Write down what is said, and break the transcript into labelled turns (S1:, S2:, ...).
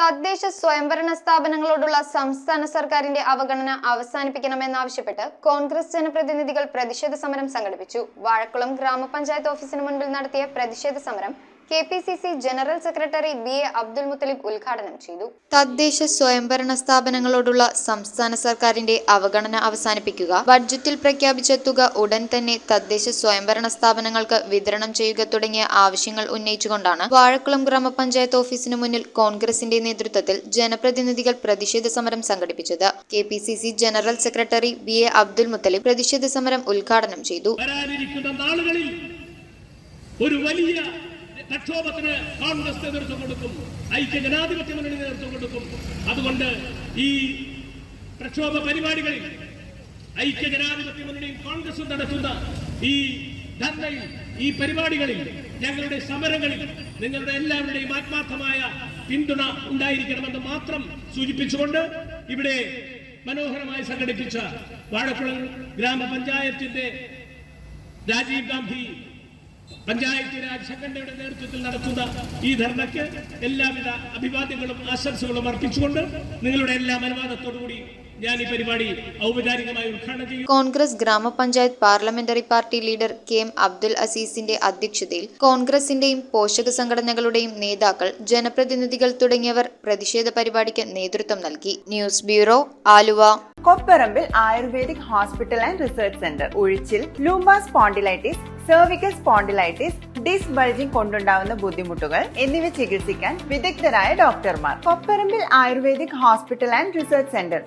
S1: തദ്ദേശ സ്വയംഭരണ സ്ഥാപനങ്ങളോടുള്ള സംസ്ഥാന സർക്കാരിന്റെ അവഗണന അവസാനിപ്പിക്കണമെന്നാവശ്യപ്പെട്ട് കോൺഗ്രസ് ജനപ്രതിനിധികൾ പ്രതിഷേധ സമരം സംഘടിപ്പിച്ചു. വാഴക്കുളം ഗ്രാമപഞ്ചായത്ത് ഓഫീസിന് മുൻപിൽ നടത്തിയ പ്രതിഷേധ സമരം KPCC general secretary BA Abdul Muthalib ഉദ്ഘാടനം ചെയ്തു. തദ്ദേശ സ്വയംഭരണ സ്ഥാപനങ്ങളോടുള്ള സംസ്ഥാന സർക്കാരിന്റെ അവഗണന അവസാനിപ്പിക്കുക, ബഡ്ജറ്റിൽ പ്രഖ്യാപിച്ച തുക ഉടൻ തന്നെ തദ്ദേശ സ്വയംഭരണ സ്ഥാപനങ്ങൾക്ക് വിതരണം ചെയ്യുക തുടങ്ങിയ ആവശ്യങ്ങൾ ഉന്നയിച്ചുകൊണ്ടാണ് വാഴക്കുളം ഗ്രാമപഞ്ചായത്ത് ഓഫീസിന് മുന്നിൽ കോൺഗ്രസിന്റെ നേതൃത്വത്തിൽ ജനപ്രതിനിധികൾ പ്രതിഷേധ സമരം സംഘടിപ്പിച്ചത്. KPCC general secretary BA Abdul Muthalib പ്രതിഷേധ സമരം ഉദ്ഘാടനം ചെയ്തു.
S2: പ്രക്ഷോഭത്തിന് കോൺഗ്രസ് നേതൃത്വം കൊടുക്കും, ഐക്യ ജനാധിപത്യ മുന്നണി നേതൃത്വം കൊടുക്കും. അതുകൊണ്ട് ഈ പ്രക്ഷോഭ പരിപാടികളിൽ ഐക്യ ജനാധിപത്യ മുന്നണിയും കോൺഗ്രസും നടത്തുന്ന ഈ ധർണയിൽ, ഈ പരിപാടികളിൽ, ഞങ്ങളുടെ സമരങ്ങളിൽ നിങ്ങളുടെ എല്ലാവരുടെയും ആത്മാർത്ഥമായ പിന്തുണ ഉണ്ടായിരിക്കണമെന്ന് മാത്രം സൂചിപ്പിച്ചുകൊണ്ട് ഇവിടെ മനോഹരമായി സംഘടിപ്പിച്ച വാഴക്കുളം ഗ്രാമപഞ്ചായത്തിന്റെ രാജീവ് ഗാന്ധി പഞ്ചായത്ത് രാജ് സംഘടനയുടെ നേതൃത്വത്തിൽ നടത്തുന്ന ഈ ധർണയ്ക്ക് എല്ലാവിധ അഭിവാദ്യങ്ങളും ആശംസകളും അർപ്പിച്ചുകൊണ്ട് നിങ്ങളുടെ എല്ലാ അനുവാദത്തോടുകൂടി ഞാൻ ഈ പരിപാടി ഔപചാരികമായി ഉദ്ഘാടനം ചെയ്യും.
S1: കോൺഗ്രസ് ഗ്രാമപഞ്ചായത്ത് parliamentary party leader KM Abdul അസീസിന്റെ അധ്യക്ഷതയിൽ കോൺഗ്രസിന്റെയും പോഷക സംഘടനകളുടെയും നേതാക്കൾ, ജനപ്രതിനിധികൾ തുടങ്ങിയവർ പ്രതിഷേധ പരിപാടിക്ക് നേതൃത്വം നൽകി. News bureau, Aluva.
S3: Kopparambil ayurvedic hospital and research centre. ഉഴിച്ചിൽ, lumbar spondylitis, cervical spondylitis, disc bulging കൊണ്ടുണ്ടാവുന്ന ബുദ്ധിമുട്ടുകൾ എന്നിവ ചികിത്സിക്കാൻ വിദഗ്ധരായ ഡോക്ടർമാർ. Kopparambil ayurvedic hospital and research centre,